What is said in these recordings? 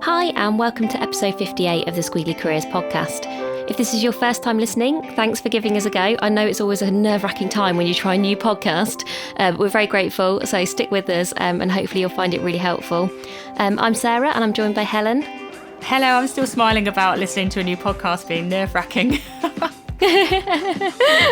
Hi, and welcome to episode 58 of the Squiggly Careers podcast. If this is your first time listening, thanks for giving us a go. I know it's always a nerve-wracking time when you try a new podcast, but we're very grateful, so stick with us and hopefully you'll find it really helpful. I'm Sarah and I'm joined by Helen. Hello, I'm still smiling about listening to a new podcast being nerve-wracking.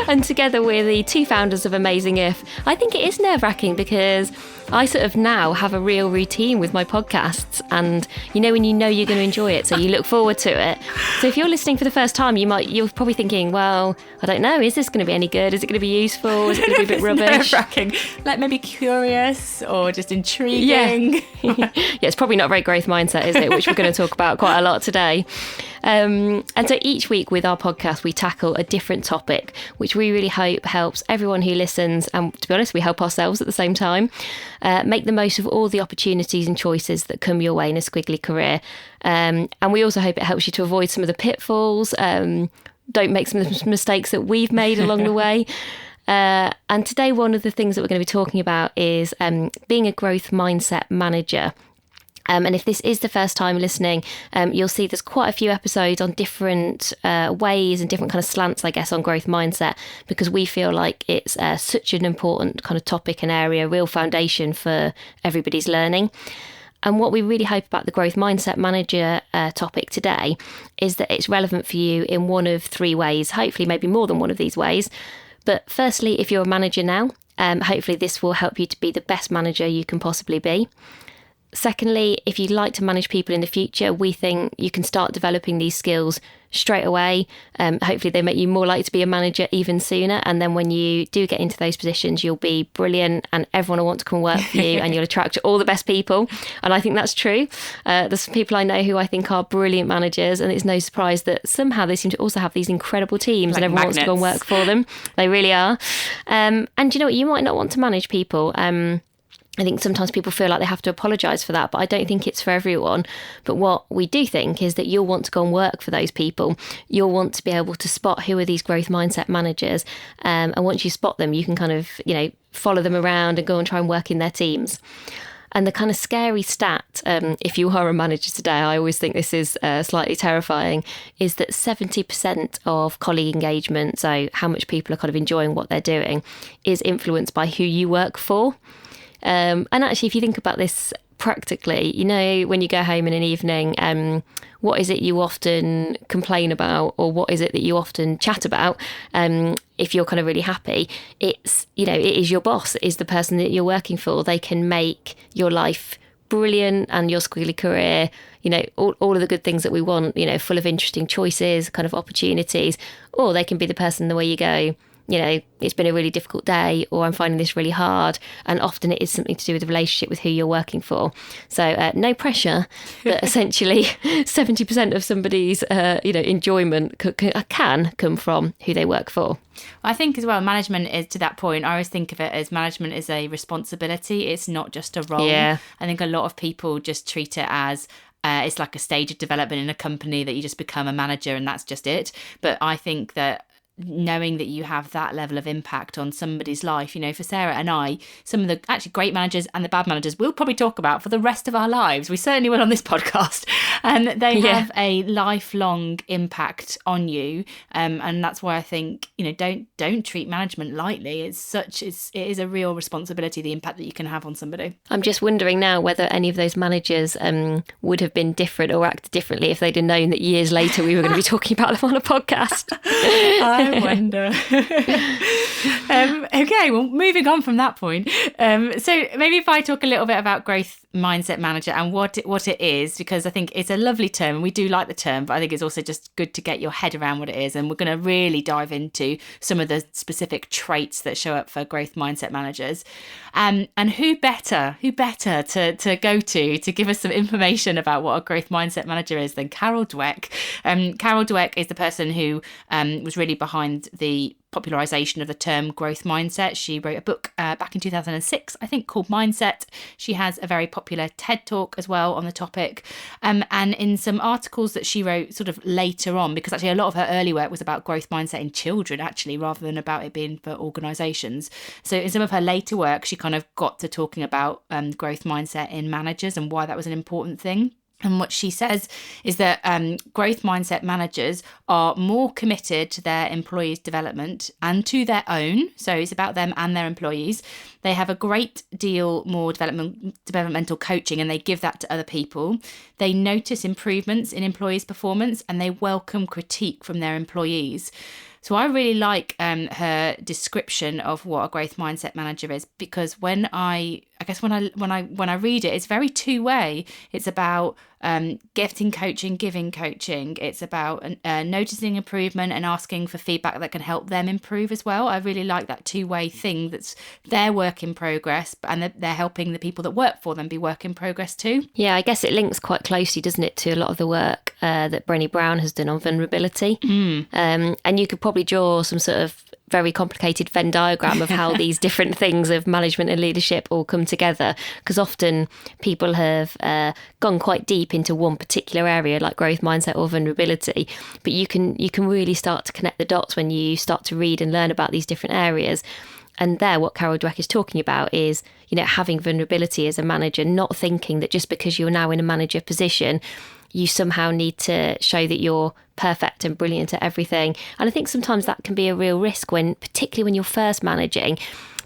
And together we're the two founders of Amazing If. I think it is nerve-wracking because I sort of now have a real routine with my podcasts, and when you're going to enjoy it, so you look forward to it. So if you're listening for the first time, you're probably thinking, well, I don't know, is this going to be any good? Is it going to be useful? Is it going to be a bit rubbish? Nerve-wracking, like maybe curious or just intriguing. Yeah, it's probably not very growth mindset, is it? Which we're going to talk about quite a lot today. And so each week with our podcast, we tackle a different topic, which we really hope helps everyone who listens. And to be honest, we help ourselves at the same time. Make the most of all the opportunities and choices that come your way in a squiggly career. And we also hope it helps you to avoid some of the pitfalls. Don't make some of the mistakes that we've made along the way. And today, one of the things that we're going to be talking about is being a growth mindset manager. And if this is the first time listening, you'll see there's quite a few episodes on different ways and different kind of slants, I guess, on growth mindset, because we feel like it's such an important kind of topic and area, real foundation for everybody's learning. And what we really hope about the growth mindset manager topic today is that it's relevant for you in one of three ways, hopefully maybe more than one of these ways. But firstly, if you're a manager now, hopefully this will help you to be the best manager you can possibly be. Secondly, if you'd like to manage people in the future, we think you can start developing these skills straight away. Hopefully they make you more likely to be a manager even sooner. And then when you do get into those positions, you'll be brilliant and everyone will want to come and work for you and you'll attract all the best people. And I think that's true. There's some people I know who I think are brilliant managers, and it's no surprise that somehow they seem to also have these incredible teams like and everyone wants to go and work for them. They really are. And you know what? You might not want to manage people. I think sometimes people feel like they have to apologise for that, but I don't think it's for everyone. But what we do think is that you'll want to go and work for those people. You'll want to be able to spot who are these growth mindset managers. And once you spot them, you can kind of, follow them around and go and try and work in their teams. And the kind of scary stat, if you are a manager today, I always think this is slightly terrifying, is that 70% of colleague engagement, so how much people are kind of enjoying what they're doing, is influenced by who you work for. And actually, if you think about this practically, when you go home in an evening, what is it you often complain about, or what is it that you often chat about? If you're kind of really happy, it's, it is your boss, it is the person that you're working for. They can make your life brilliant and your squiggly career, all of the good things that we want, full of interesting choices, kind of opportunities, or they can be the person where you go, it's been a really difficult day, or I'm finding this really hard. And often it is something to do with the relationship with who you're working for. So no pressure, but essentially 70% of somebody's, enjoyment can come from who they work for. I think as well, management is, to that point, I always think of it as management is a responsibility. It's not just a role. Yeah. I think a lot of people just treat it as it's like a stage of development in a company that you just become a manager and that's just it. But I think that knowing that you have that level of impact on somebody's life, for Sarah and I, some of the actually great managers and the bad managers we'll probably talk about for the rest of our lives. We certainly will on this podcast. And they have a lifelong impact on you. And that's why I think, don't treat management lightly. It is a real responsibility, the impact that you can have on somebody. I'm just wondering now whether any of those managers would have been different or acted differently if they'd have known that years later we were going to be talking about them on a podcast. I wonder. Okay, well, moving on from that point. So maybe if I talk a little bit about growth mindset manager and what it is, because I think it's a lovely term and we do like the term, but I think it's also just good to get your head around what it is. And we're going to really dive into some of the specific traits that show up for growth mindset managers. And who better to go to give us some information about what a growth mindset manager is than Carol Dweck. Carol Dweck is the person who was really behind the popularisation of the term growth mindset. She wrote a book back in 2006, I think, called Mindset. She has a very popular TED Talk as well on the topic. And in some articles that she wrote sort of later on, because actually a lot of her early work was about growth mindset in children, actually, rather than about it being for organisations. So in some of her later work, she kind of got to talking about growth mindset in managers and why that was an important thing. And what she says is that growth mindset managers are more committed to their employees' development and to their own. So it's about them and their employees. They have a great deal more developmental coaching, and they give that to other people. They notice improvements in employees' performance, and they welcome critique from their employees. So I really like her description of what a growth mindset manager is, because when I read it, it's very two-way. It's about getting coaching, giving coaching. It's about noticing improvement and asking for feedback that can help them improve as well. I really like that two-way thing. That's their work in progress, and they're helping the people that work for them be work in progress too. Yeah, I guess it links quite closely, doesn't it, to a lot of the work that Brené Brown has done on vulnerability. And you could probably draw some sort of very complicated Venn diagram of how these different things of management and leadership all come together, because often people have gone quite deep into one particular area like growth mindset or vulnerability, but you can really start to connect the dots when you start to read and learn about these different areas. And there, what Carol Dweck is talking about is, having vulnerability as a manager, not thinking that just because you're now in a manager position, you somehow need to show that you're perfect and brilliant at everything. And I think sometimes that can be a real risk particularly when you're first managing,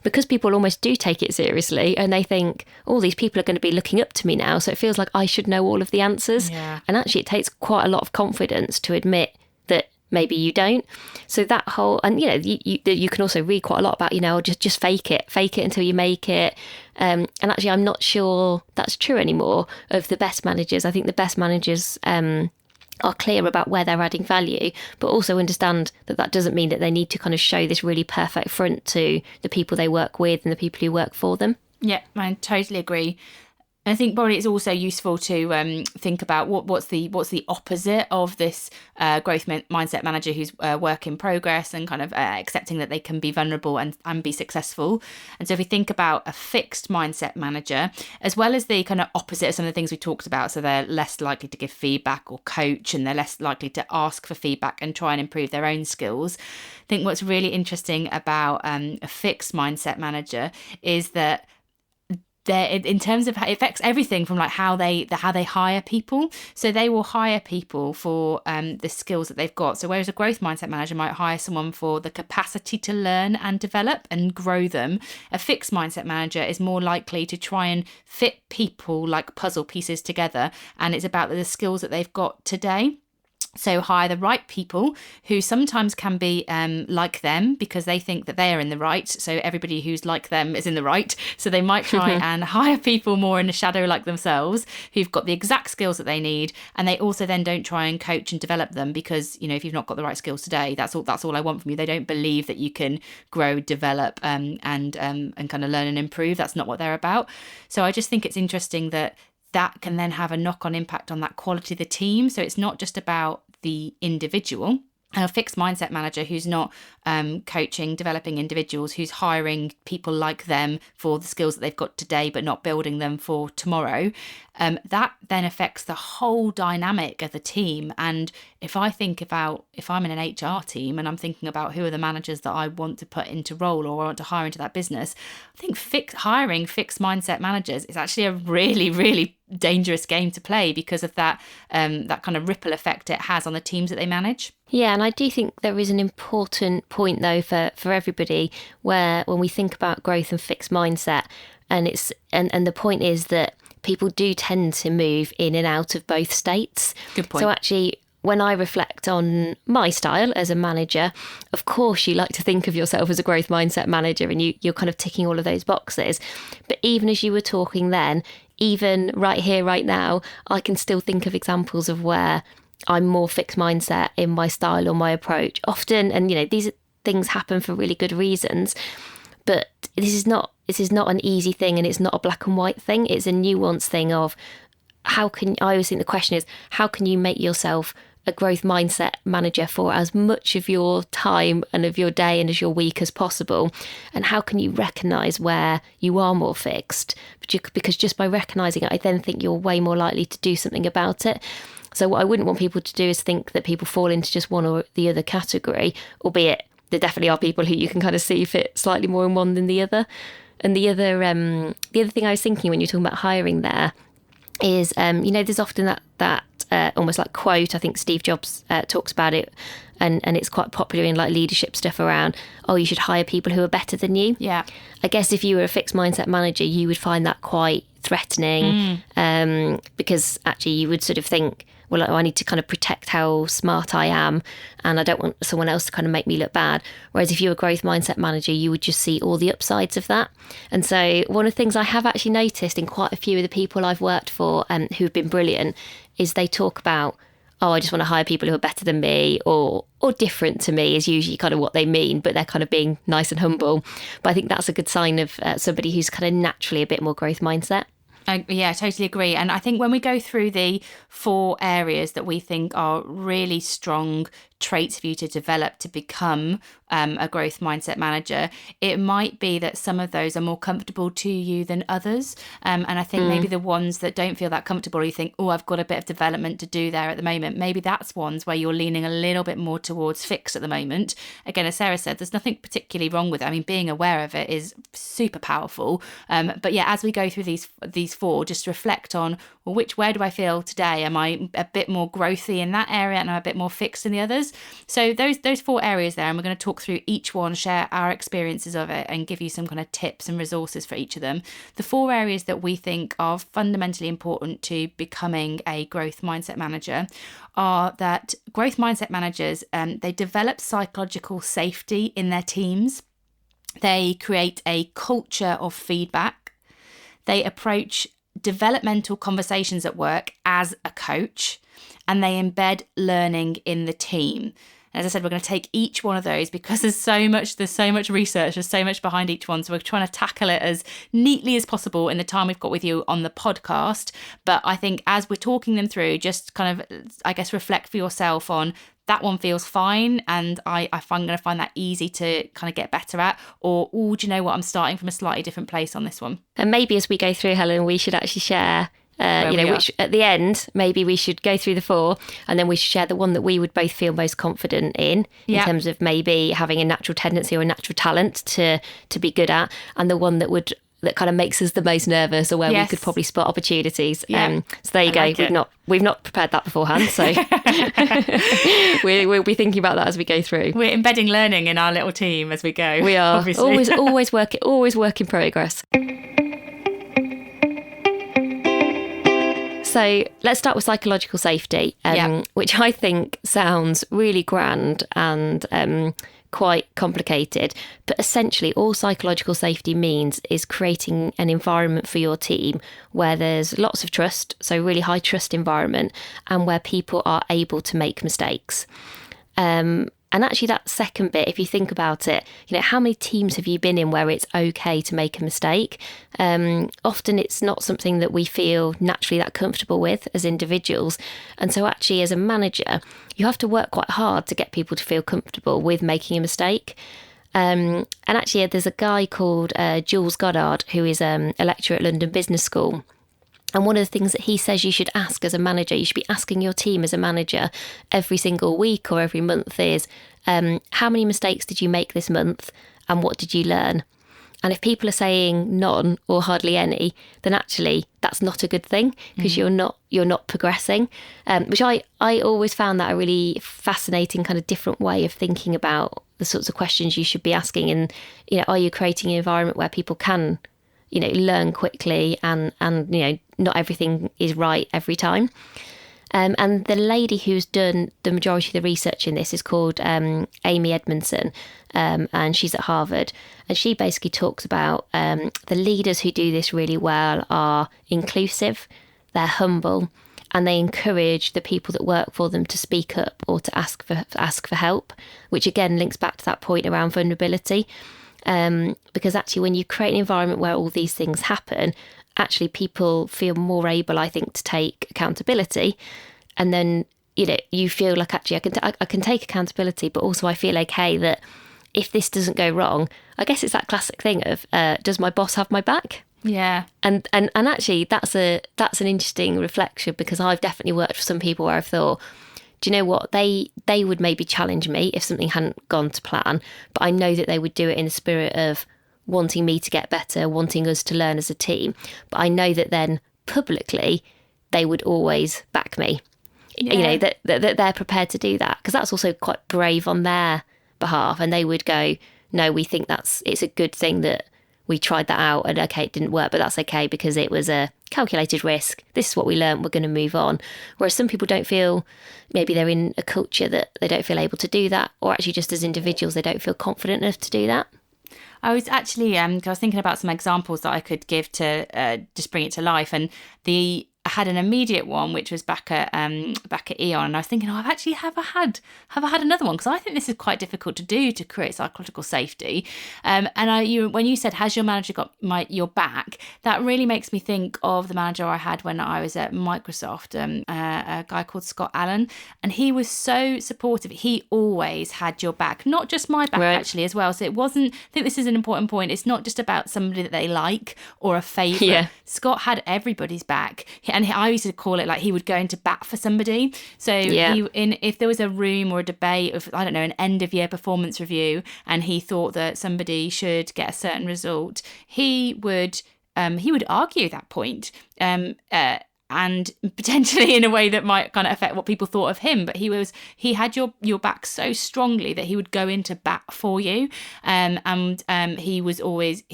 because people almost do take it seriously and they think, oh, these people are going to be looking up to me now, so it feels like I should know all of the answers. Yeah. And actually it takes quite a lot of confidence to admit that maybe you don't. So that whole, and you can also read quite a lot about, just fake it until you make it. And actually, I'm not sure that's true anymore of the best managers. I think the best managers are clear about where they're adding value, but also understand that doesn't mean that they need to kind of show this really perfect front to the people they work with and the people who work for them. Yeah, I totally agree. I think probably it's also useful to think about what's the opposite of this growth mindset manager who's work in progress and kind of accepting that they can be vulnerable and be successful. And so if we think about a fixed mindset manager, as well as the kind of opposite of some of the things we talked about, so they're less likely to give feedback or coach, and they're less likely to ask for feedback and try and improve their own skills. I think what's really interesting about a fixed mindset manager is that in terms of how it affects everything from like how they hire people. So they will hire people for the skills that they've got. So whereas a growth mindset manager might hire someone for the capacity to learn and develop and grow them, a fixed mindset manager is more likely to try and fit people like puzzle pieces together. And it's about the skills that they've got today. So hire the right people who sometimes can be like them because they think that they are in the right. So everybody who's like them is in the right. So they might try and hire people more in the shadow like themselves who've got the exact skills that they need. And they also then don't try and coach and develop them because, if you've not got the right skills today, that's all I want from you. They don't believe that you can grow, develop and kind of learn and improve. That's not what they're about. So I just think it's interesting that can then have a knock-on impact on that quality of the team. So it's not just about the individual. A fixed mindset manager who's not coaching, developing individuals, who's hiring people like them for the skills that they've got today, but not building them for tomorrow, that then affects the whole dynamic of the team. And if I'm in an HR team and I'm thinking about who are the managers that I want to put into role or I want to hire into that business, I think hiring fixed mindset managers is actually a really, really dangerous game to play because of that kind of ripple effect it has on the teams that they manage. Yeah, and I do think there is an important point though for everybody where when we think about growth and fixed mindset, and the point is that people do tend to move in and out of both states. Good point. So actually, when I reflect on my style as a manager, of course you like to think of yourself as a growth mindset manager and you're kind of ticking all of those boxes. But even as you were talking then, even right here, right now, I can still think of examples of where I'm more fixed mindset in my style or my approach. Often, and these things happen for really good reasons, but this is not an easy thing and it's not a black and white thing. It's a nuanced thing of I always think the question is, how can you make yourself a growth mindset manager for as much of your time and of your day and as your week as possible? And how can you recognise where you are more fixed? Because just by recognising it, I then think you're way more likely to do something about it. So what I wouldn't want people to do is think that people fall into just one or the other category, albeit there definitely are people who you can kind of see fit slightly more in one than the other. And the other thing I was thinking when you're talking about hiring there is, there's often that almost like quote, I think Steve Jobs talks about it, and it's quite popular in like leadership stuff around, oh, you should hire people who are better than you. Yeah. I guess if you were a fixed mindset manager, you would find that quite threatening, because actually you would sort of think, well, I need to kind of protect how smart I am, and I don't want someone else to kind of make me look bad. Whereas if you're a growth mindset manager, you would just see all the upsides of that. And so one of the things I have actually noticed in quite a few of the people I've worked for who've been brilliant is they talk about, oh, I just want to hire people who are better than me or different to me is usually kind of what they mean, but they're kind of being nice and humble. But I think that's a good sign of somebody who's kind of naturally a bit more growth mindset. Yeah, totally agree. And I think when we go through the 4 areas that we think are really strong traits for you to develop to become a growth mindset manager, it might be that some of those are more comfortable to you than others. And I think maybe the ones that don't feel that comfortable, or you think, oh, I've got a bit of development to do there at the moment, maybe that's ones where you're leaning a little bit more towards fix at the moment. Again, as Sarah said, there's nothing particularly wrong with it. I mean, being aware of it is super powerful. But yeah, as we go through these 4, just reflect on, well, where do I feel today? Am I a bit more growthy in that area and I'm a bit more fixed in the others? So those 4 areas there, and we're going to talk through each one, share our experiences of it, and give you some kind of tips and resources for each of them. The 4 areas that we think are fundamentally important to becoming a growth mindset manager are that growth mindset managers, they develop psychological safety in their teams. They create a culture of feedback. They approach developmental conversations at work as a coach, and they embed learning in the team. As I said, we're going to take each one of those because there's so much research, there's so much behind each one. So we're trying to tackle it as neatly as possible in the time we've got with you on the podcast. But I think as we're talking them through, just kind of, I guess, reflect for yourself on that one feels fine, and I'm going to find that easy to kind of get better at, or, oh, do you know what, I'm starting from a slightly different place on this one. And maybe as we go through, Helen, we should actually share which at the end, maybe we should go through the 4 and then we should share the one that we would both feel most confident in terms of maybe having a natural tendency or a natural talent to be good at, and the one that kind of makes us the most nervous, or where we could probably spot opportunities. So there you go. We've not prepared that beforehand, so we'll be thinking about that as we go through. We're embedding learning in our little team as we go. We are obviously. always work in progress. So let's start with psychological safety, which I think sounds really grand and quite complicated. But essentially, all psychological safety means is creating an environment for your team where there's lots of trust, so really high trust environment, and where people are able to make mistakes. And actually that second bit, if you think about it, how many teams have you been in where it's okay to make a mistake? Often it's not something that we feel naturally that comfortable with as individuals. And so actually as a manager, you have to work quite hard to get people to feel comfortable with making a mistake. And actually there's a guy called Jules Goddard, who is a lecturer at London Business School. And one of the things that he says you should ask as a manager, you should be asking your team as a manager every single week or every month is, how many mistakes did you make this month and what did you learn? And if people are saying none or hardly any, then actually that's not a good thing, because you're not progressing, which I always found that a really fascinating kind of different way of thinking about the sorts of questions you should be asking. And, are you creating an environment where people can learn quickly and not everything is right every time. And the lady who's done the majority of the research in this is called Amy Edmondson, and she's at Harvard. And she basically talks about the leaders who do this really well are inclusive, they're humble, and they encourage the people that work for them to speak up or to ask for help, which again links back to that point around vulnerability. Because actually when you create an environment where all these things happen, actually people feel more able, I think, to take accountability. And then, you feel like, actually, I can take accountability, but also I feel okay that if this doesn't go wrong, I guess it's that classic thing of, does my boss have my back? Yeah. And actually that's an interesting reflection, because I've definitely worked for some people where I've thought, do you know what, they would maybe challenge me if something hadn't gone to plan, but I know that they would do it in the spirit of wanting me to get better, wanting us to learn as a team. But I know that then publicly they would always back me. That they're prepared to do that, because that's also quite brave on their behalf. And they would go, no, we think it's a good thing that we tried that out, and okay, it didn't work, but that's okay because it was a calculated risk. This is what we learned. We're going to move on. Whereas some people don't feel, maybe they're in a culture that they don't feel able to do that, or actually just as individuals, they don't feel confident enough to do that. I was actually, I was thinking about some examples that I could give to just bring it to life. And I had an immediate one, which was back at Eon, and I was thinking, have I had another one? Because I think this is quite difficult to do, to create psychological safety. And when you said, has your manager got your back, that really makes me think of the manager I had when I was at Microsoft, a guy called Scott Allen, and he was so supportive. He always had your back, not just my back, actually, as well. So it wasn't, I think this is an important point, it's not just about somebody that they like or a favourite. Yeah. Scott had everybody's back. And I used to call it like he would go into bat for somebody. So if there was a room or a debate of, I don't know, an end of year performance review, and he thought that somebody should get a certain result, he would argue that point. And potentially in a way that might kind of affect what people thought of him, but he had your back so strongly that he would go into bat for you, and he would always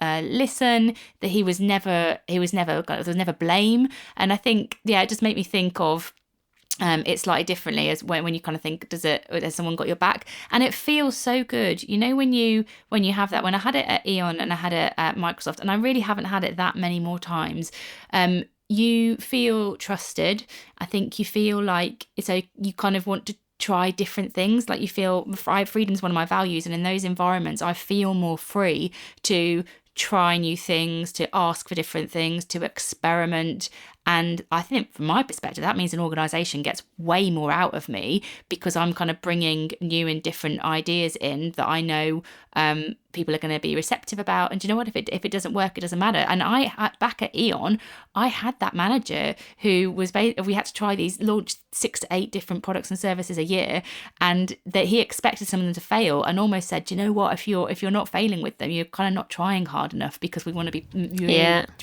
listen. That there was never blame, and I think it just made me think of it slightly differently as when you kind of think, has someone got your back? And it feels so good, when you have that. When I had it at Eon and I had it at Microsoft, and I really haven't had it that many more times. You feel trusted. I think you feel like you kind of want to try different things. Like you feel, freedom is one of my values, and in those environments I feel more free to try new things, to ask for different things, to experiment. And I think from my perspective, that means an organisation gets way more out of me, because I'm kind of bringing new and different ideas in that I know people are going to be receptive about. And do you know what? If it doesn't work, it doesn't matter. And back at Eon, I had that manager who was, we had to launch 6 to 8 different products and services a year, and that he expected some of them to fail, and almost said, do you know what? If you're not failing with them, you're kind of not trying hard enough, because we want to be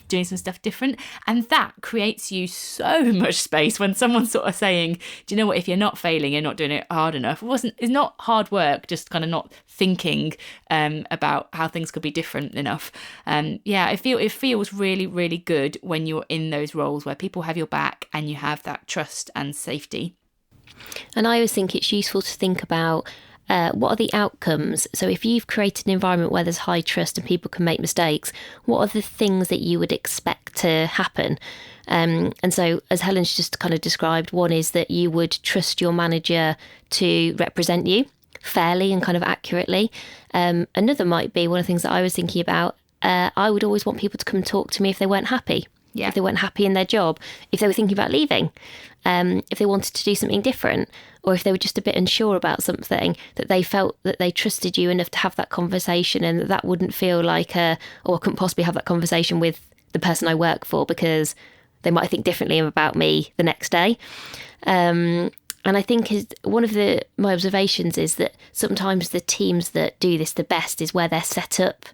doing some stuff different. And that creates you so much space when someone's sort of saying, do you know what? If you're not failing, you're not doing it hard enough. It's not hard work, just kind of not thinking about how things could be different enough. It feels really, really good when you're in those roles where people have your back and you have that trust and safety. And I always think it's useful to think about what are the outcomes. So if you've created an environment where there's high trust and people can make mistakes, what are the things that you would expect to happen? And so, as Helen's just kind of described, one is that you would trust your manager to represent you fairly and kind of accurately. Another might be, one of the things that I was thinking about, I would always want people to come talk to me if they weren't happy. Yeah. If they weren't happy in their job, if they were thinking about leaving, if they wanted to do something different, or if they were just a bit unsure about something, that they felt that they trusted you enough to have that conversation, and that wouldn't feel like I couldn't possibly have that conversation with the person I work for because they might think differently about me the next day. And I think one of my observations is that sometimes the teams that do this the best is where they're set up,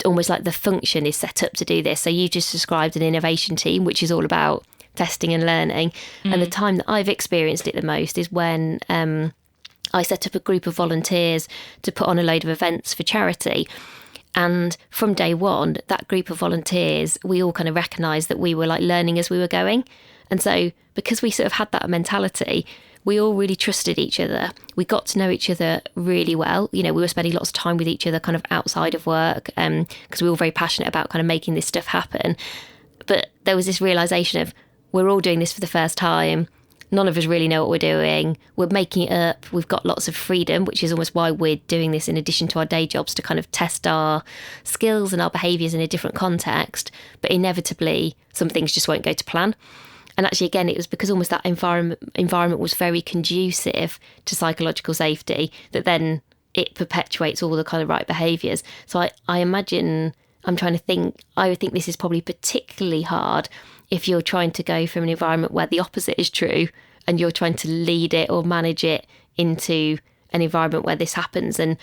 almost like the function is set up to do this. So you just described an innovation team, which is all about testing and learning. And the time that I've experienced it the most is when I set up a group of volunteers to put on a load of events for charity. And from day one, that group of volunteers, we all kind of recognised that we were like learning as we were going. And so because we sort of had that mentality, we all really trusted each other. We got to know each other really well. We were spending lots of time with each other kind of outside of work, because we were all very passionate about kind of making this stuff happen. But there was this realisation of, we're all doing this for the first time. None of us really know what we're doing. We're making it up. We've got lots of freedom, which is almost why we're doing this in addition to our day jobs, to kind of test our skills and our behaviours in a different context. But inevitably, some things just won't go to plan. And actually, again, it was because almost that environment was very conducive to psychological safety that then it perpetuates all the kind of right behaviours. So I imagine, I would think this is probably particularly hard if you're trying to go from an environment where the opposite is true and you're trying to lead it or manage it into an environment where this happens. And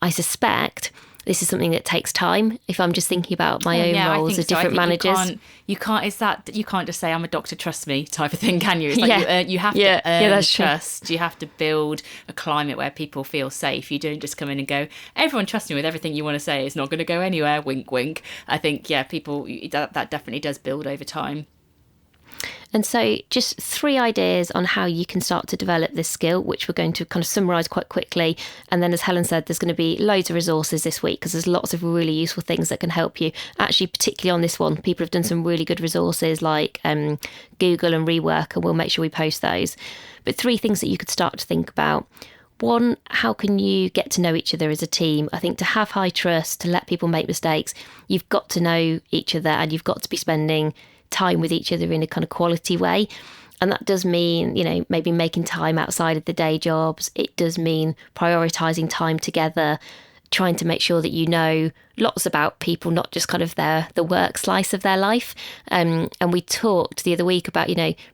I suspect this is something that takes time. If I'm just thinking about my own roles as different managers, you can't just say, I'm a doctor, trust me type of thing, can you? It's like you have to earn trust. You have to build a climate where people feel safe. You don't just come in and go, everyone trusts me with everything you want to say. It's not going to go anywhere. Wink, wink. I think, people, that definitely does build over time. And so just 3 ideas on how you can start to develop this skill, which we're going to kind of summarise quite quickly. And then, as Helen said, there's going to be loads of resources this week because there's lots of really useful things that can help you. Actually, particularly on this one, people have done some really good resources like Google and Rework, and we'll make sure we post those. But 3 things that you could start to think about. 1, how can you get to know each other as a team? I think to have high trust, to let people make mistakes, you've got to know each other and you've got to be spending time with each other in a kind of quality way. And that does mean, maybe making time outside of the day jobs. It does mean prioritising time together, trying to make sure that you know lots about people, not just kind of the work slice of their life. And we talked the other week about,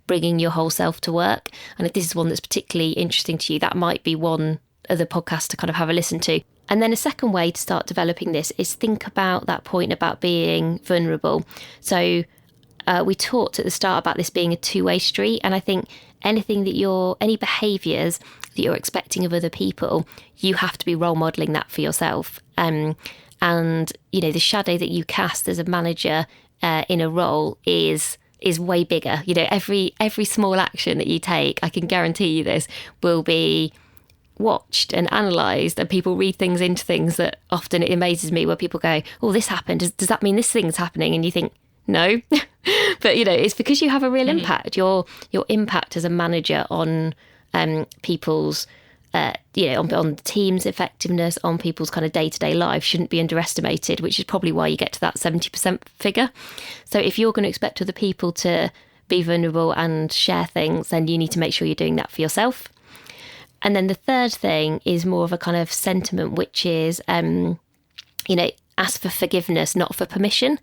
bringing your whole self to work. And if this is one that's particularly interesting to you, that might be one other podcast to kind of have a listen to. And then a second way to start developing this is think about that point about being vulnerable. So we talked at the start about this being a two-way street, and I think any behaviours that you're expecting of other people, you have to be role modelling that for yourself. And the shadow that you cast as a manager in a role is way bigger. Every small action that you take, I can guarantee you this, will be watched and analysed, and people read things into things that often it amazes me where people go, oh, this happened, does that mean this thing's happening? And you think, no. But it's because you have a real impact. Your impact as a manager on people's on the team's effectiveness, on people's kind of day-to-day life shouldn't be underestimated, which is probably why you get to that 70% figure. So if you're going to expect other people to be vulnerable and share things, then you need to make sure you're doing that for yourself. And then the third thing is more of a kind of sentiment, which is ask for forgiveness, not for permission.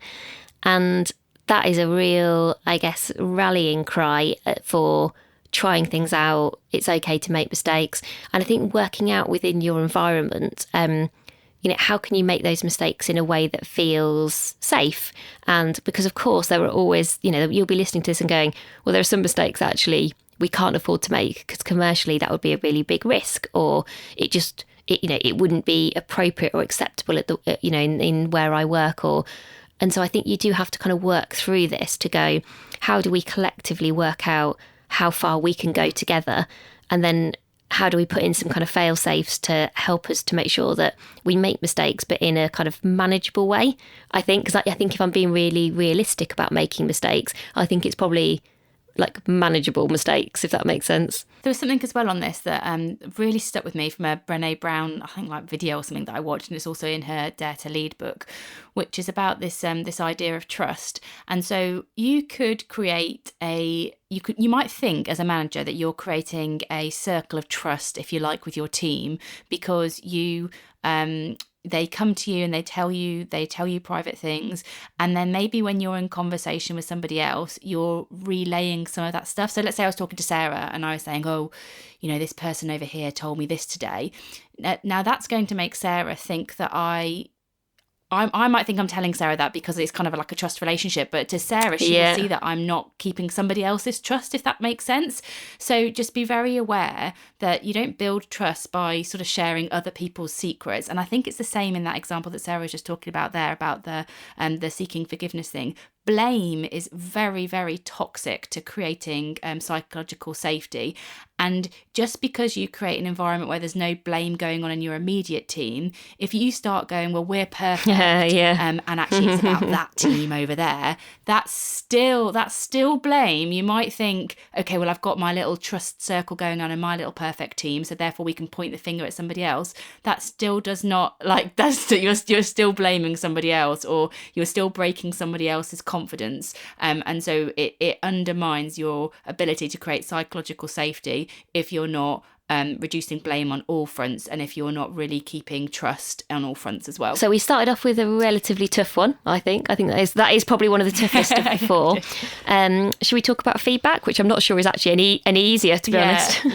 And that is a real, I guess, rallying cry for trying things out. It's okay to make mistakes. And I think working out within your environment, how can you make those mistakes in a way that feels safe? And because, of course, there are always, you'll be listening to this and going, well, there are some mistakes actually we can't afford to make because commercially that would be a really big risk, or it wouldn't be appropriate or acceptable at the, in where I work, and so I think you do have to kind of work through this to go, how do we collectively work out how far we can go together? And then how do we put in some kind of fail safes to help us to make sure that we make mistakes, but in a kind of manageable way? I think, because I think if I'm being really realistic about making mistakes, I think it's probably like manageable mistakes, if that makes sense. There was something as well on this that really stuck with me from a Brené Brown, I think, like video or something that I watched, and it's also in her Dare to Lead book, which is about this this idea of trust. And so you could create you might think as a manager that you're creating a circle of trust, if you like, with your team, because you they come to you and they tell you private things, and then maybe when you're in conversation with somebody else, you're relaying some of that stuff. So let's say I was talking to Sarah and I was saying, oh, this person over here told me this today. Now that's going to make Sarah think that I might think I'm telling Sarah that because it's kind of like a trust relationship, but to Sarah, she will see that I'm not keeping somebody else's trust, if that makes sense. So just be very aware that you don't build trust by sort of sharing other people's secrets. And I think it's the same in that example that Sarah was just talking about there, about the seeking forgiveness thing. Blame is very, very toxic to creating psychological safety. And just because you create an environment where there's no blame going on in your immediate team, if you start going, well, we're perfect, and actually it's about that team over there, that's still blame. You might think, okay, well, I've got my little trust circle going on in my little perfect team, so therefore we can point the finger at somebody else. That still does not, you're still blaming somebody else, or you're still breaking somebody else's confidence, and so it undermines your ability to create psychological safety if you're not reducing blame on all fronts, and if you're not really keeping trust on all fronts as well. So we started off with a relatively tough one, I think that is probably one of the toughest of the four. Should we talk about feedback, which I'm not sure is actually any easier, to be honest?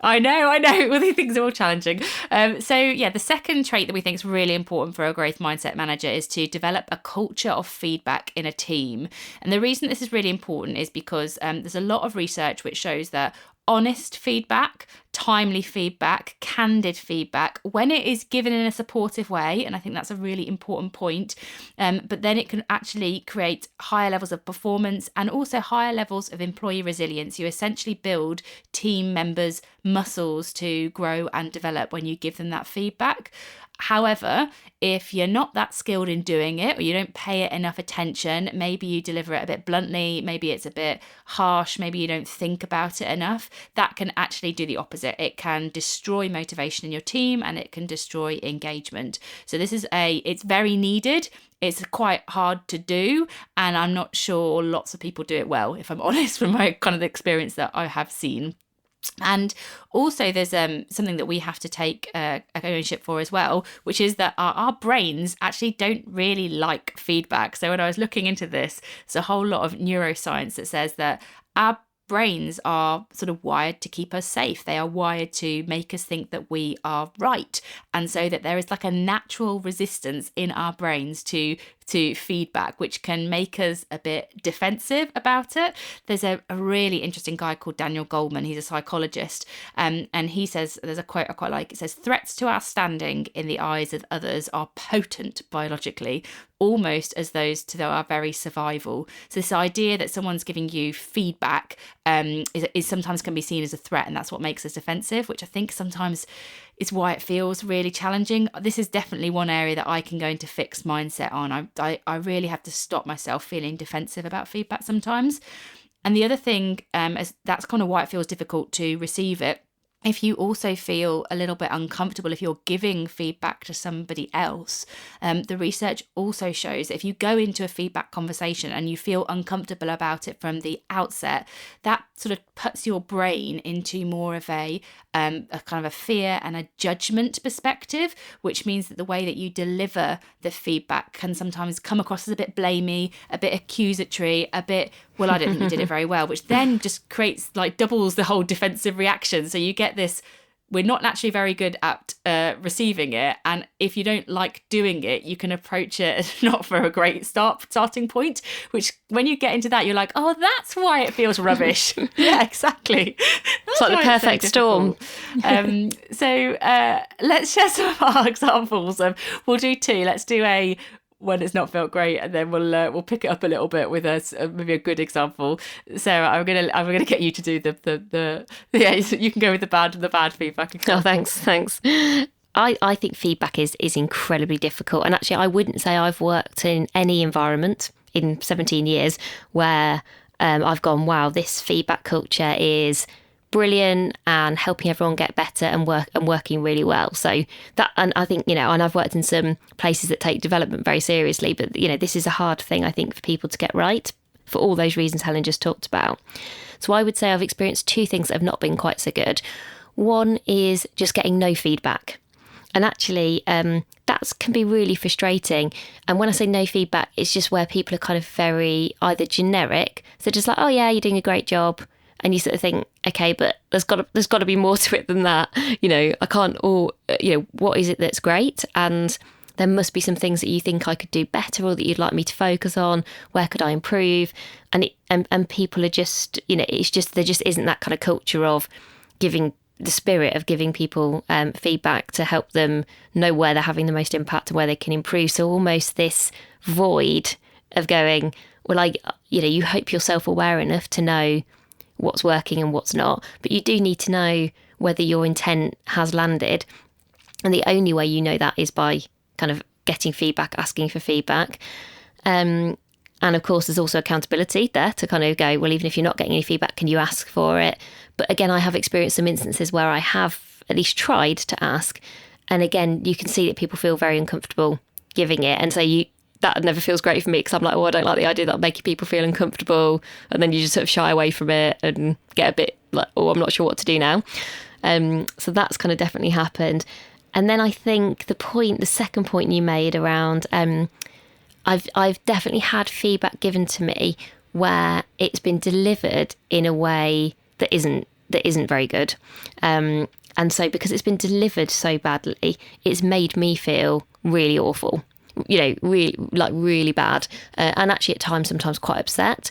I know. All these things are all challenging. The second trait that we think is really important for a growth mindset manager is to develop a culture of feedback in a team. And the reason this is really important is because there's a lot of research which shows that honest feedback, timely feedback, candid feedback, when it is given in a supportive way, and I think that's a really important point, but then it can actually create higher levels of performance and also higher levels of employee resilience. You essentially build team members' muscles to grow and develop when you give them that feedback. However, if you're not that skilled in doing it, or you don't pay it enough attention, maybe you deliver it a bit bluntly, maybe it's a bit harsh, maybe you don't think about it enough, that can actually do the opposite. It can destroy motivation in your team and it can destroy engagement. So it's very needed. It's quite hard to do, and I'm not sure lots of people do it well, if I'm honest, from my kind of experience that I have seen. And also there's something that we have to take ownership for as well, which is that our brains actually don't really like feedback. So when I was looking into this, there's a whole lot of neuroscience that says that our brains are sort of wired to keep us safe. They are wired to make us think that we are right. And so that there is like a natural resistance in our brains to feedback, which can make us a bit defensive about it. There's a really interesting guy called Daniel Goleman. He's a psychologist. And he says, there's a quote I quite like. It says, "Threats to our standing in the eyes of others are potent biologically, almost as those to our very survival." So this idea that someone's giving you feedback is sometimes can be seen as a threat, and that's what makes us defensive, which I think sometimes is why it feels really challenging. This is definitely one area that I can go into fixed mindset on. I really have to stop myself feeling defensive about feedback sometimes. And the other thing, is that's kind of why it feels difficult to receive it. If you also feel a little bit uncomfortable if you're giving feedback to somebody else, the research also shows that if you go into a feedback conversation and you feel uncomfortable about it from the outset, that sort of puts your brain into more of a kind of a fear and a judgment perspective, which means that the way that you deliver the feedback can sometimes come across as a bit blamey, a bit accusatory, a bit, well, I don't think you did it very well, which then just creates like doubles the whole defensive reaction. So you get this, we're not naturally very good at receiving it. And if you don't like doing it, you can approach it not for a great starting point, which when you get into that, you're like, oh, that's why it feels rubbish. Yeah, exactly. It's like the perfect storm. So let's share some of our examples. We'll do two. Let's do a when it's not felt great, and then we'll pick it up a little bit with maybe a good example. Sarah, I'm gonna get you to do the you can go with the bad feedback example. Oh, thanks. I think feedback is incredibly difficult, and actually I wouldn't say I've worked in any environment in 17 years where I've gone, wow, this feedback culture is brilliant and helping everyone get better and working really well. So that, and I think, and I've worked in some places that take development very seriously, but this is a hard thing, I think, for people to get right for all those reasons Helen just talked about. So I would say I've experienced two things that have not been quite so good. One is just getting no feedback. And actually, that can be really frustrating. And when I say no feedback, it's just where people are kind of very either generic, so just like, oh yeah, you're doing a great job. And you sort of think, okay, but there's got to be more to it than that. I can't what is it that's great? And there must be some things that you think I could do better or that you'd like me to focus on. Where could I improve? And people are just, it's just, there just isn't that kind of culture of giving the spirit of giving people feedback to help them know where they're having the most impact and where they can improve. So almost this void of going, well, you hope you're self-aware enough to know what's working and what's not, but you do need to know whether your intent has landed. And the only way you know that is by kind of getting feedback, asking for feedback. And of course, there's also accountability there to kind of go, well, even if you're not getting any feedback, can you ask for it? But again, I have experienced some instances where I have at least tried to ask. And again, you can see that people feel very uncomfortable giving it. And so that never feels great for me, because I'm like, oh, I don't like the idea that I'm making people feel uncomfortable. And then you just sort of shy away from it and get a bit like, oh, I'm not sure what to do now. So that's kind of definitely happened. And then I think the second point you made around, I've definitely had feedback given to me where it's been delivered in a way that isn't that isn't very good. And so because it's been delivered so badly, it's made me feel really awful, really bad. And actually at times, sometimes quite upset.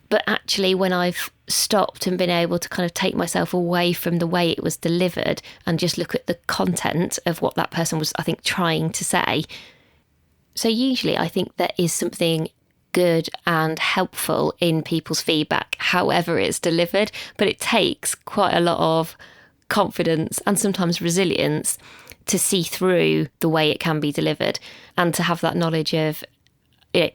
But actually, when I've stopped and been able to kind of take myself away from the way it was delivered and just look at the content of what that person was, I think, trying to say. So usually I think there is something good and helpful in people's feedback, however it's delivered, but it takes quite a lot of confidence and sometimes resilience to see through the way it can be delivered, and to have that knowledge of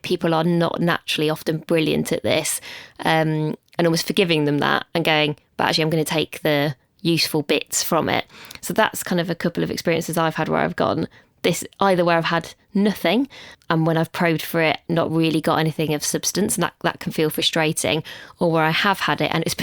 people are not naturally often brilliant at this, and almost forgiving them that and going, but actually I'm going to take the useful bits from it. So that's kind of a couple of experiences I've had where I've gone this, either where I've had nothing and when I've probed for it, not really got anything of substance, and that can feel frustrating, or where I have had it and it's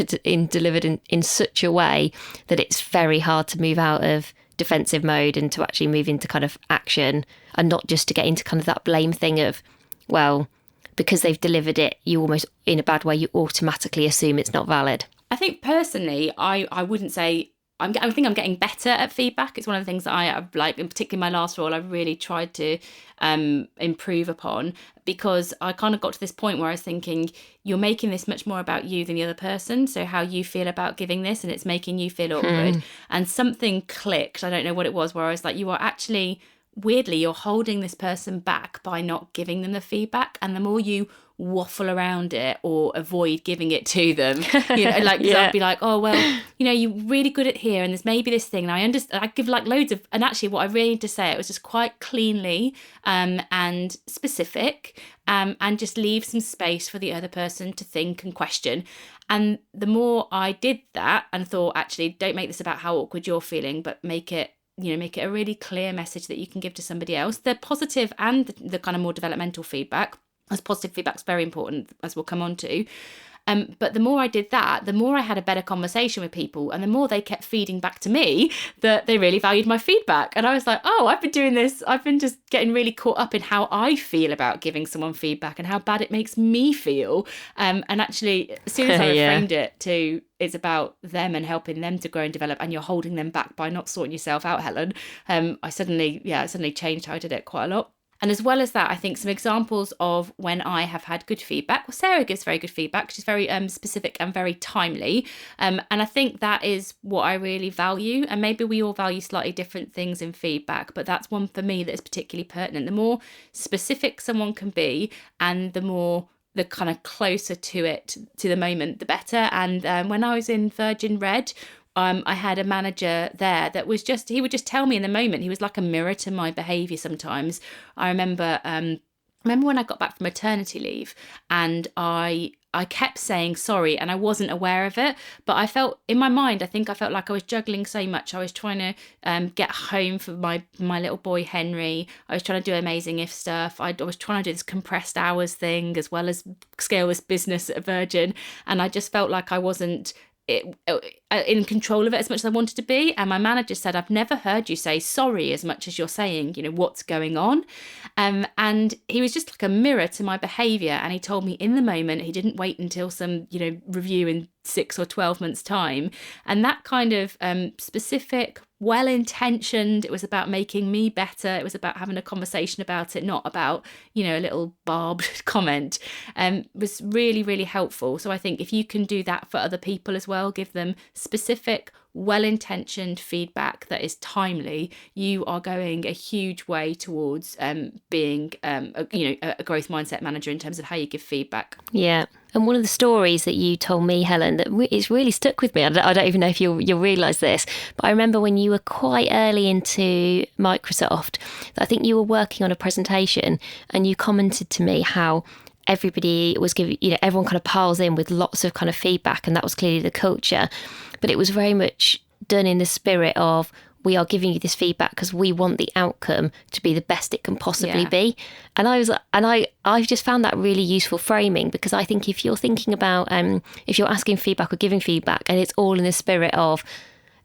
delivered in such a way that it's very hard to move out of defensive mode and to actually move into kind of action, and not just to get into kind of that blame thing of, well, because they've delivered it, you almost, in a bad way, you automatically assume it's not valid. I think personally, I wouldn't say, I think I'm getting better at feedback. It's one of the things that I like, in particular my last role, I've really tried to improve upon, because I kind of got to this point where I was thinking, you're making this much more about you than the other person. So how you feel about giving this, and it's making you feel awkward. And something clicked, I don't know what it was, where I was like, you are actually, weirdly, you're holding this person back by not giving them the feedback. And the more you waffle around it or avoid giving it to them, like I'd be like, oh, well, you're really good at here, and there's maybe this thing, and I give like loads of, and actually what I really need to say, it was just quite cleanly and specific, and just leave some space for the other person to think and question. And the more I did that and thought, actually, don't make this about how awkward you're feeling, but make it a really clear message that you can give to somebody else. The positive and the kind of more developmental feedback, as positive feedback's very important, as we'll come on to. But the more I did that, the more I had a better conversation with people, and the more they kept feeding back to me that they really valued my feedback. And I was like, oh, I've been doing this. I've been just getting really caught up in how I feel about giving someone feedback and how bad it makes me feel. And actually, as soon as I framed it to, it's about them and helping them to grow and develop, and you're holding them back by not sorting yourself out, Helen, I suddenly changed how I did it quite a lot. And as well as that, I think some examples of when I have had good feedback. Well, Sarah gives very good feedback. She's very specific and very timely. And I think that is what I really value. And maybe we all value slightly different things in feedback, but that's one for me that is particularly pertinent. The more specific someone can be, and the kind of closer to it, to the moment, the better. And when I was in Virgin Red, I had a manager there that was he would just tell me in the moment. He was like a mirror to my behaviour sometimes. I remember when I got back from maternity leave, and I kept saying sorry, and I wasn't aware of it, but I felt in my mind, I felt like I was juggling so much. I was trying to get home for my little boy Henry. I was trying to do Amazing If stuff. I was trying to do this compressed hours thing, as well as scale this business at Virgin, and I just felt like I wasn't in control of it as much as I wanted to be. And my manager said, I've never heard you say sorry as much as you're saying, what's going on. And he was just like a mirror to my behaviour. And he told me in the moment, he didn't wait until some, review in 6 or 12 months' time. And that kind of specific, well-intentioned, it was about making me better. It was about having a conversation about it, not about, a little barbed comment, was really, really helpful. So I think if you can do that for other people as well, give them specific, well-intentioned feedback that is timely, you are going a huge way towards being a growth mindset manager in terms of how you give feedback. Yeah. And one of the stories that you told me, Helen, that it's really stuck with me. I don't even know if you'll realise this, but I remember when you were quite early into Microsoft, that I think you were working on a presentation, and you commented to me how everybody was giving, everyone kind of piles in with lots of kind of feedback, and that was clearly the culture. But it was very much done in the spirit of, we are giving you this feedback because we want the outcome to be the best it can possibly be. And I've just found that really useful framing, because I think if you're thinking about, if you're asking feedback or giving feedback, and it's all in the spirit of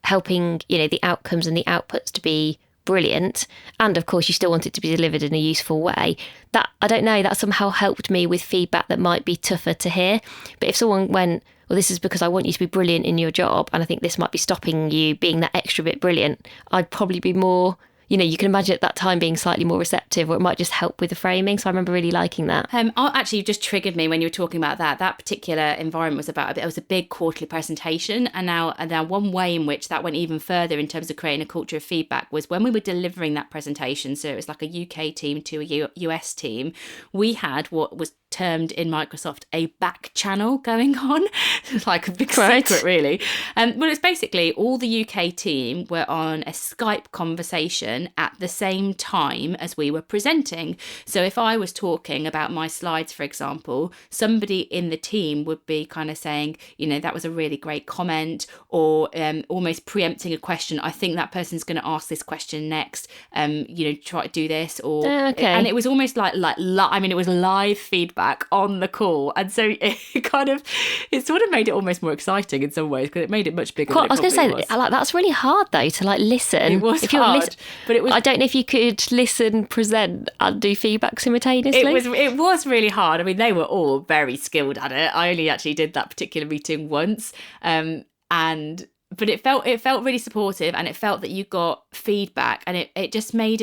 helping, the outcomes and the outputs to be brilliant, and of course you still want it to be delivered in a useful way, that, I don't know, that somehow helped me with feedback that might be tougher to hear. But if someone went, or this is because I want you to be brilliant in your job, and I think this might be stopping you being that extra bit brilliant, I'd probably be more, you can imagine at that time being slightly more receptive, or it might just help with the framing. So I remember really liking that. Actually, you just triggered me when you were talking about that particular environment was a big quarterly presentation. And now one way in which that went even further in terms of creating a culture of feedback was when we were delivering that presentation. So it was like a UK team to a US team. We had what was termed in Microsoft a back channel going on. It's like a big secret, really. Well, it's basically all the UK team were on a Skype conversation at the same time as we were presenting. So if I was talking about my slides, for example, somebody in the team would be kind of saying, that was a really great comment, or almost preempting a question. I think that person's going to ask this question next. Try to do this, or and it was almost like it was live feedback on the call, and so it sort of made it almost more exciting in some ways, because it made it much bigger. I was going to say, that's really hard though, to listen. It was hard, but it was. I don't know if you could listen, present, and do feedback simultaneously. It was really hard. I mean, they were all very skilled at it. I only actually did that particular meeting once, but it felt really supportive, and it felt that you got feedback, and it just made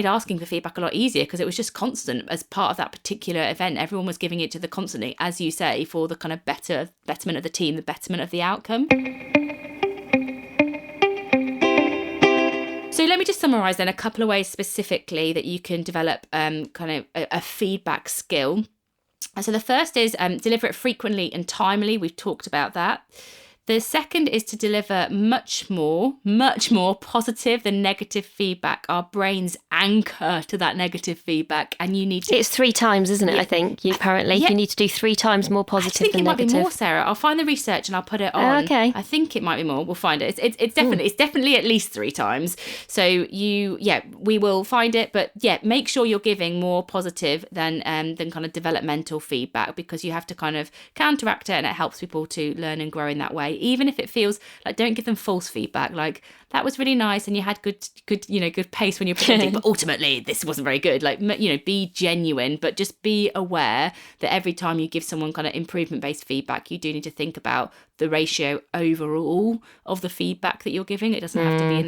asking for feedback a lot easier, because it was just constant as part of that particular event. Everyone was giving it to the constantly, as you say, for the kind of betterment of the team, the betterment of the outcome. So let me just summarise then a couple of ways specifically that you can develop kind of a feedback skill. And so the first is deliver it frequently and timely. We've talked about that. The second is to deliver much more positive than negative feedback. Our brains anchor to that negative feedback, and you need to... It's 3 times, isn't it, I think, apparently? Yeah. You need to do 3 times more positive than negative. I think it might be more, Sarah. I'll find the research and I'll put it on. Okay. I think it might be more. We'll find it. It's definitely at least 3 times. So we will find it, but make sure you're giving more positive than kind of developmental feedback, because you have to kind of counteract it, and it helps people to learn and grow in that way. Even if it feels like, don't give them false feedback, like, that was really nice and you had good pace when you're presenting, but ultimately this wasn't very good. Like, be genuine, but just be aware that every time you give someone kind of improvement-based feedback, you do need to think about the ratio overall of the feedback that you're giving. It doesn't have to be in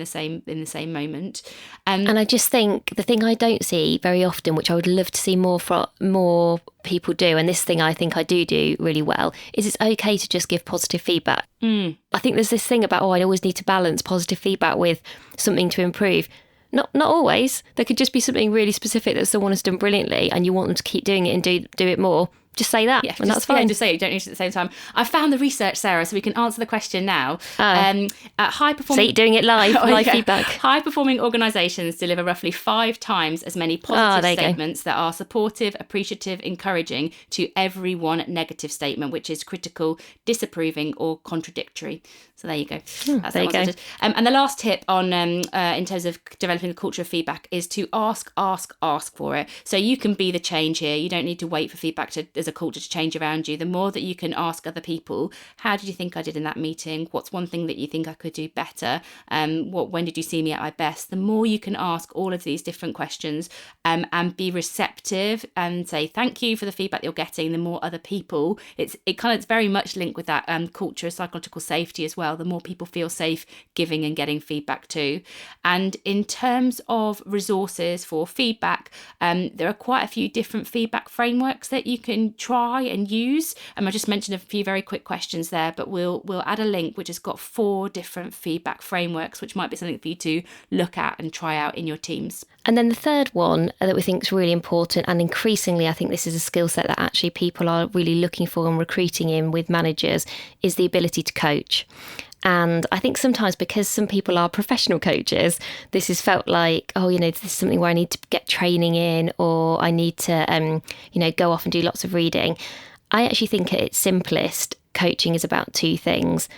the same moment. And I just think the thing I don't see very often, which I would love to see more people do, and this thing I think I do really well, is it's okay to just give positive feedback. I think there's this thing about, I always need to balance positive feedback with something to improve. Not always. There could just be something really specific that someone has done brilliantly, and you want them to keep doing it and do it more. Just say that, and that's fine. Just say it. You don't need it at the same time. I found the research, Sarah, so we can answer the question now. High-performing... See, doing it live feedback. High-performing organisations deliver roughly 5 times as many positive statements that are supportive, appreciative, encouraging to every one negative statement, which is critical, disapproving, or contradictory. So there you go. That's there you go. And the last tip on in terms of developing a culture of feedback is to ask for it. So you can be the change here. You don't need to wait for feedback as a culture to change around you. The more that you can ask other people, how did you think I did in that meeting? What's one thing that you think I could do better? When did you see me at my best? The more you can ask all of these different questions and be receptive and say thank you for the feedback you're getting, the more other people, it's very much linked with that culture of psychological safety as well. The more people feel safe giving and getting feedback too. And in terms of resources for feedback, there are quite a few different feedback frameworks that you can try and use. I just mentioned a few very quick questions there, but we'll add a link which has got 4 different feedback frameworks, which might be something for you to look at and try out in your teams. And then the third one that we think is really important, and increasingly I think this is a skill set that actually people are really looking for and recruiting in with managers, is the ability to coach. And I think sometimes because some people are professional coaches, this has felt like, this is something where I need to get training in, or I need to, go off and do lots of reading. I actually think at its simplest, coaching is about 2 things: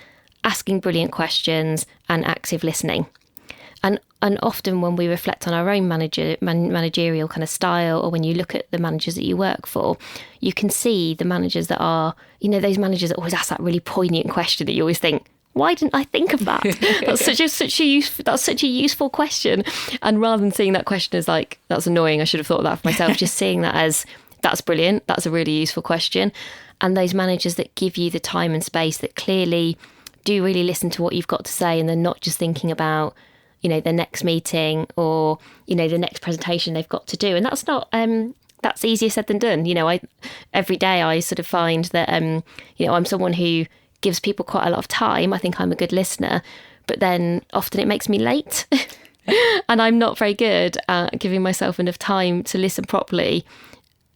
asking brilliant questions and active listening. And often when we reflect on our own managerial kind of style, or when you look at the managers that you work for, you can see the managers that are, those managers that always ask that really poignant question that you always think, why didn't I think of that? That's such a useful question. And rather than seeing that question as like, that's annoying, I should have thought of that for myself, just seeing that as, that's brilliant, that's a really useful question. and those managers that give you the time and space, that clearly do really listen to what you've got to say, and they're not just thinking about, you know, the next meeting or, you know, the next presentation they've got to do. And that's not, that's easier said than done. You know, every day I sort of find that, you know, I'm someone who gives people quite a lot of time. I think I'm a good listener, but then often it makes me late. And I'm not very good at giving myself enough time to listen properly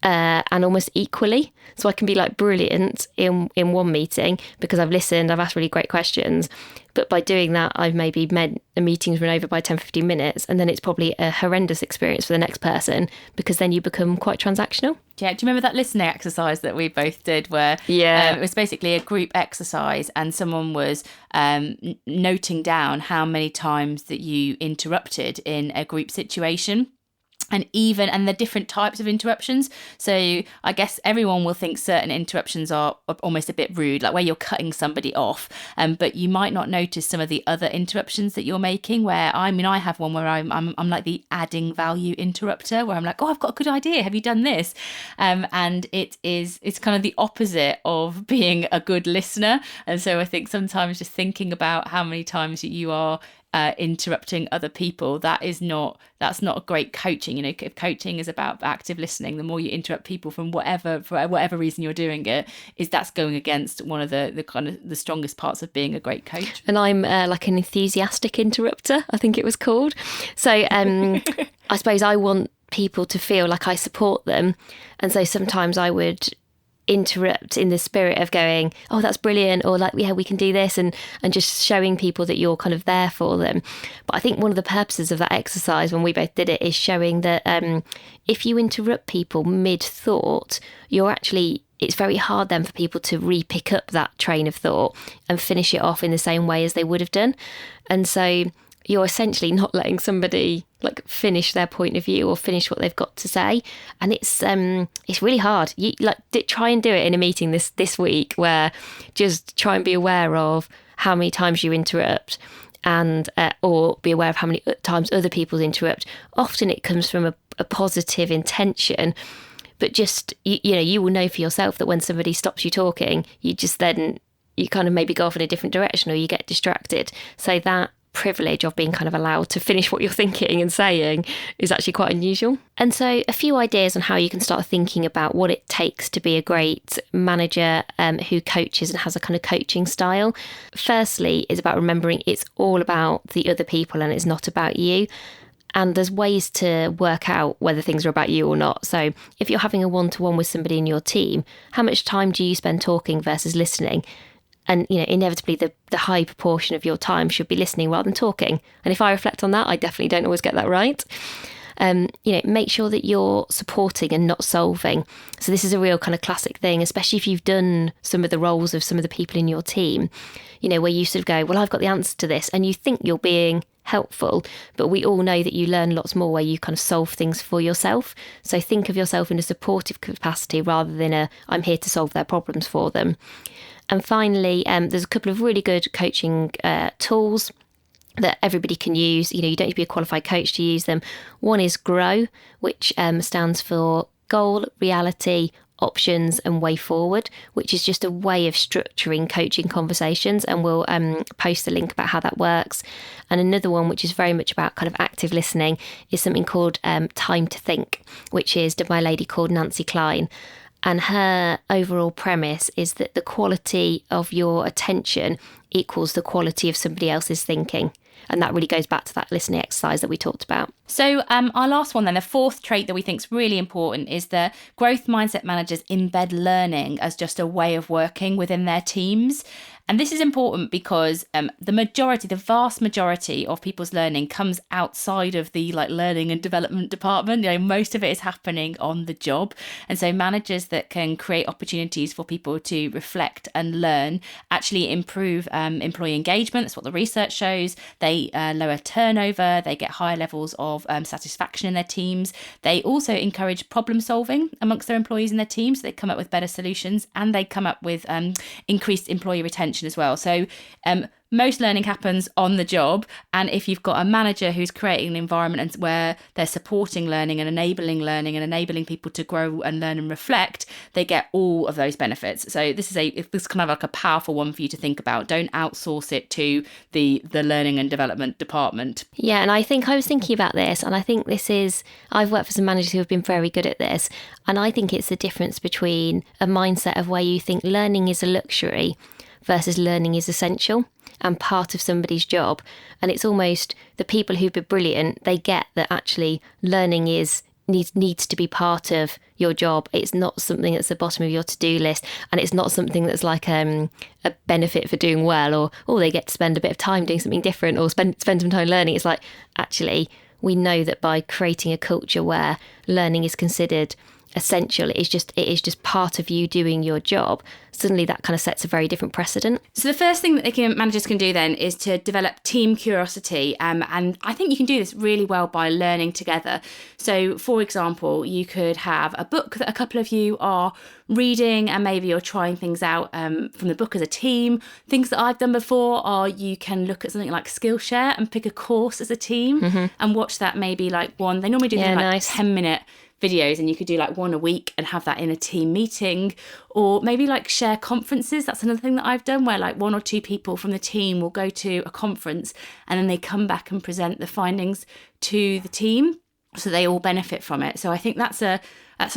and almost equally. So I can be like brilliant in one meeting because I've listened, I've asked really great questions. But by doing that, I've maybe meant the meeting's run over by 10, 15 minutes. And then it's probably a horrendous experience for the next person, because then you become quite transactional. Yeah, do you remember that listening exercise that we both did where it was basically a group exercise and someone was noting down how many times that you interrupted in a group situation? And the different types of interruptions. So I guess everyone will think certain interruptions are almost a bit rude, like where you're cutting somebody off. But you might not notice some of the other interruptions that you're making. Where I have one where I'm like the adding value interrupter, where I'm like, oh, I've got a good idea. Have you done this? And it's kind of the opposite of being a good listener. And so I think sometimes just thinking about how many times you are interrupting other people, that's not a great coaching. You know, if coaching is about active listening, the more you interrupt people for whatever reason you're doing it, that's going against one of the kind of the strongest parts of being a great coach. And I'm like an enthusiastic interrupter, I think it was called. So I suppose I want people to feel like I support them, and so sometimes I would interrupt in the spirit of going, oh, that's brilliant, or like, yeah, we can do this, and just showing people that you're kind of there for them. But I think one of the purposes of that exercise when we both did it is showing that if you interrupt people mid-thought, it's very hard then for people to re-pick up that train of thought and finish it off in the same way as they would have done. And so you're essentially not letting somebody like finish their point of view or finish what they've got to say, and it's really hard. You try and do it in a meeting this week, where just try and be aware of how many times you interrupt, and or be aware of how many times other people interrupt. Often it comes from a positive intention, but just you will know for yourself that when somebody stops you talking, you kind of maybe go off in a different direction or you get distracted. So that privilege of being kind of allowed to finish what you're thinking and saying is actually quite unusual. And so a few ideas on how you can start thinking about what it takes to be a great manager who coaches and has a kind of coaching style. Firstly is about remembering it's all about the other people and it's not about you. And there's ways to work out whether things are about you or not. So if you're having a one-to-one with somebody in your team, how much time do you spend talking versus listening? And, inevitably the high proportion of your time should be listening rather than talking. And if I reflect on that, I definitely don't always get that right. Make sure that you're supporting and not solving. So this is a real kind of classic thing, especially if you've done some of the roles of some of the people in your team, where you sort of go, well, I've got the answer to this. And you think you're being helpful, but we all know that you learn lots more where you kind of solve things for yourself. So think of yourself in a supportive capacity rather than I'm here to solve their problems for them. And finally, there's a couple of really good coaching tools that everybody can use. You don't need to be a qualified coach to use them. One is GROW, which stands for Goal, Reality, Options and Way Forward, which is just a way of structuring coaching conversations, and we'll post a link about how that works. And another one, which is very much about kind of active listening, is something called Time to Think, which is done by a lady called Nancy Klein. And her overall premise is that the quality of your attention equals the quality of somebody else's thinking. And that really goes back to that listening exercise that we talked about. So our last one then, the fourth trait that we think is really important, is that growth mindset managers embed learning as just a way of working within their teams. And this is important because the vast majority of people's learning comes outside of the learning and development department. Most of it is happening on the job. And so managers that can create opportunities for people to reflect and learn actually improve employee engagement. That's what the research shows. They lower turnover. They get higher levels of satisfaction in their teams. They also encourage problem solving amongst their employees and their teams. So they come up with better solutions, and they come up with increased employee retention. mention as well. So most learning happens on the job, and if you've got a manager who's creating an environment where they're supporting learning and enabling people to grow and learn and reflect, they get all of those benefits. So this is kind of like a powerful one for you to think about. Don't outsource it to the learning and development department. Yeah, and I think I was thinking about this, and I think I've worked for some managers who have been very good at this, and I think it's the difference between a mindset of where you think learning is a luxury versus learning is essential and part of somebody's job. And it's almost the people who've been brilliant, they get that actually learning needs to be part of your job. It's not something that's the bottom of your to-do list, and it's not something that's like a benefit for doing well, or they get to spend a bit of time doing something different, or spend some time learning. It's like, actually, we know that by creating a culture where learning is considered essential, it is just part of you doing your job, suddenly that kind of sets a very different precedent. So the first thing that managers can do then is to develop team curiosity, and I think you can do this really well by learning together. So for example, you could have a book that a couple of you are reading, and maybe you're trying things out from the book as a team. Things that I've done before are you can look at something like Skillshare and pick a course as a team and watch that, maybe like one. They normally do things like 10-minute videos, and you could do like one a week and have that in a team meeting. Or maybe like share conferences. That's another thing that I've done, where like one or two people from the team will go to a conference and then they come back and present the findings to the team, so they all benefit from it. So I think that's a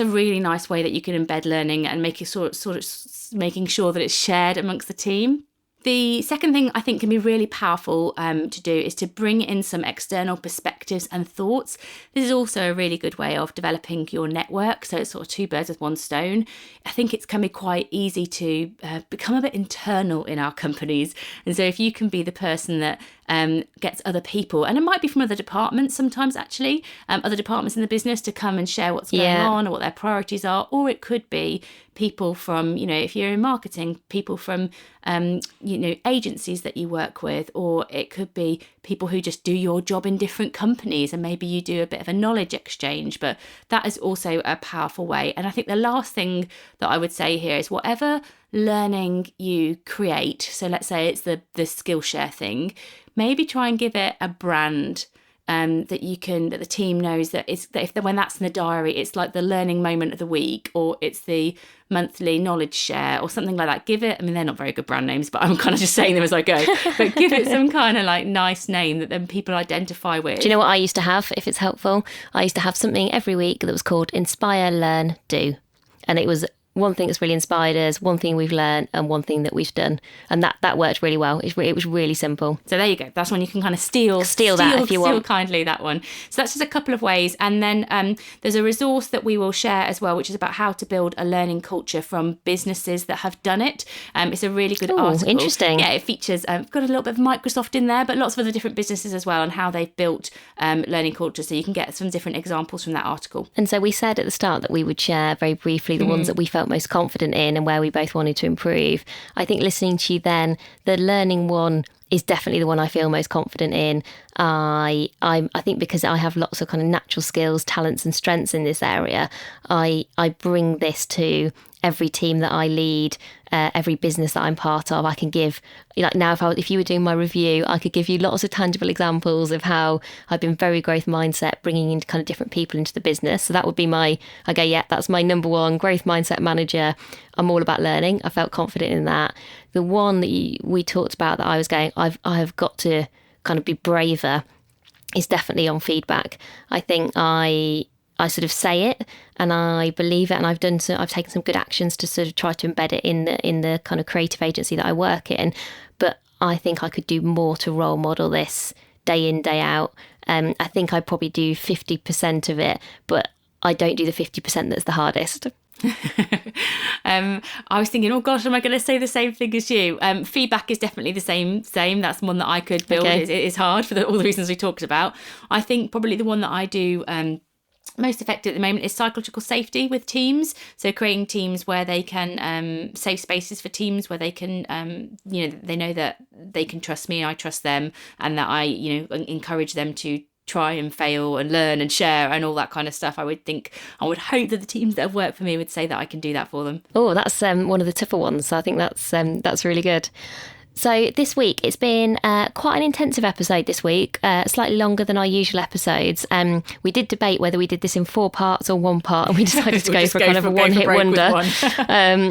really nice way that you can embed learning and make it sort of making sure that it's shared amongst the team. The second thing I think can be really powerful to do is to bring in some external perspectives and thoughts. This is also a really good way of developing your network. So it's sort of two birds with one stone. I think it can be quite easy to become a bit internal in our companies. And so if you can be the person that gets other people, and it might be from other departments sometimes actually, other departments in the business to come and share what's going on or what their priorities are, or it could be people from, if you're in marketing, people from, agencies that you work with, or it could be people who just do your job in different companies, and maybe you do a bit of a knowledge exchange. But that is also a powerful way. And I think the last thing that I would say here is whatever learning you create, so let's say it's the Skillshare thing, maybe try and give it a brand that the team knows that when that's in the diary, it's like the learning moment of the week, or it's the monthly knowledge share or something like that. Give it, they're not very good brand names, but I'm kind of just saying them as I go, but give it some kind of like nice name that then people identify with. Do you know what I used to have, if it's helpful? I used to have something every week that was called Inspire, Learn, Do. And it was one thing that's really inspired us, one thing we've learned, and one thing that we've done. And that worked really well. It was really simple. So there you go. That's when you can kind of steal that if you want. Steal kindly, that one. So that's just a couple of ways. And then there's a resource that we will share as well, which is about how to build a learning culture from businesses that have done it. It's a really good article. Interesting. Yeah, it features, got a little bit of Microsoft in there, but lots of other different businesses as well, and how they've built learning culture. So you can get some different examples from that article. And so we said at the start that we would share very briefly the ones that we felt most confident in and where we both wanted to improve. I think listening to you then, the learning one is definitely the one I feel most confident in. I think because I have lots of kind of natural skills, talents and strengths in this area, I bring this to every team that I lead, every business that I'm part of. I can give, like now, if you were doing my review, I could give you lots of tangible examples of how I've been very growth mindset, bringing in kind of different people into the business. So that would be that's my number one growth mindset manager. I'm all about learning. I felt confident in that. The one that we talked about that I was going, I have got to kind of be braver, is definitely on feedback. I think I sort of say it and I believe it, and I've taken some good actions to sort of try to embed it in the kind of creative agency that I work in. But I think I could do more to role model this day in, day out. I think I probably do 50% of it, but I don't do the 50% that's the hardest. I was thinking, oh gosh, am I going to say the same thing as you? Feedback is definitely the same. That's one that I could build. Okay. It is hard for all the reasons we talked about. I think probably the one that I do most effective at the moment is psychological safety with teams. So creating teams where they can safe spaces for teams where they can they know that they can trust me, I trust them, and that I encourage them to try and fail and learn and share and all that kind of stuff. I would hope that the teams that have worked for me would say that I can do that for them. Oh, that's one of the tougher ones. So I think that's really good. So this week, it's been quite an intensive episode this week, slightly longer than our usual episodes. We did debate whether we did this in 4 parts or 1 part, and we decided to go for kind of a one-hit wonder.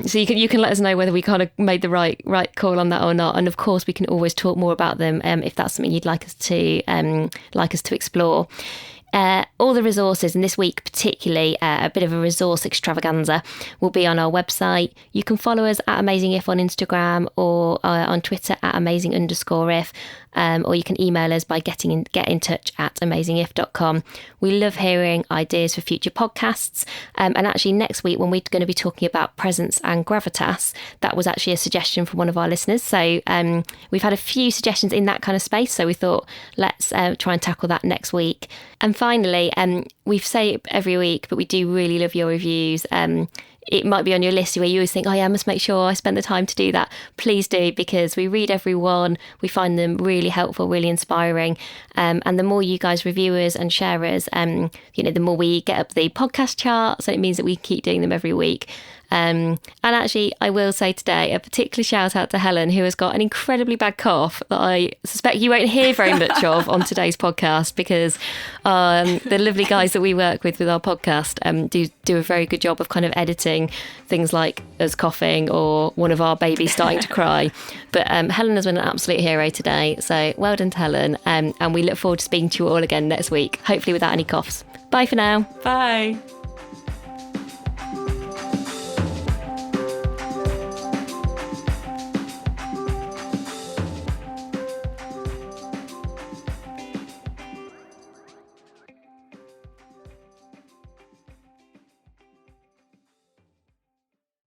So you can let us know whether we kind of made the right call on that or not. And of course, we can always talk more about them if that's something you'd like us to explore. All the resources, and this week particularly a bit of a resource extravaganza, will be on our website. You can follow us at Amazing If on Instagram or on Twitter at amazing_if, or you can email us by get in touch at amazingif.com. We love hearing ideas for future podcasts, and actually next week when we're going to be talking about presence and gravitas, that was actually a suggestion from one of our listeners. So we've had a few suggestions in that kind of space, so we thought let's try and tackle that next week. And finally, we say it every week, but we do really love your reviews. It might be on your list where you always think, oh yeah, I must make sure I spend the time to do that. Please do, because we read every one. We find them really helpful, really inspiring. And the more you guys review us and share us, the more we get up the podcast chart. So it means that we keep doing them every week. And actually, I will say today, a particular shout out to Helen, who has got an incredibly bad cough that I suspect you won't hear very much of on today's podcast, because the lovely guys that we work with our podcast do a very good job of kind of editing things like us coughing or one of our babies starting to cry. But Helen has been an absolute hero today. So well done to Helen. And we look forward to speaking to you all again next week, hopefully without any coughs. Bye for now. Bye.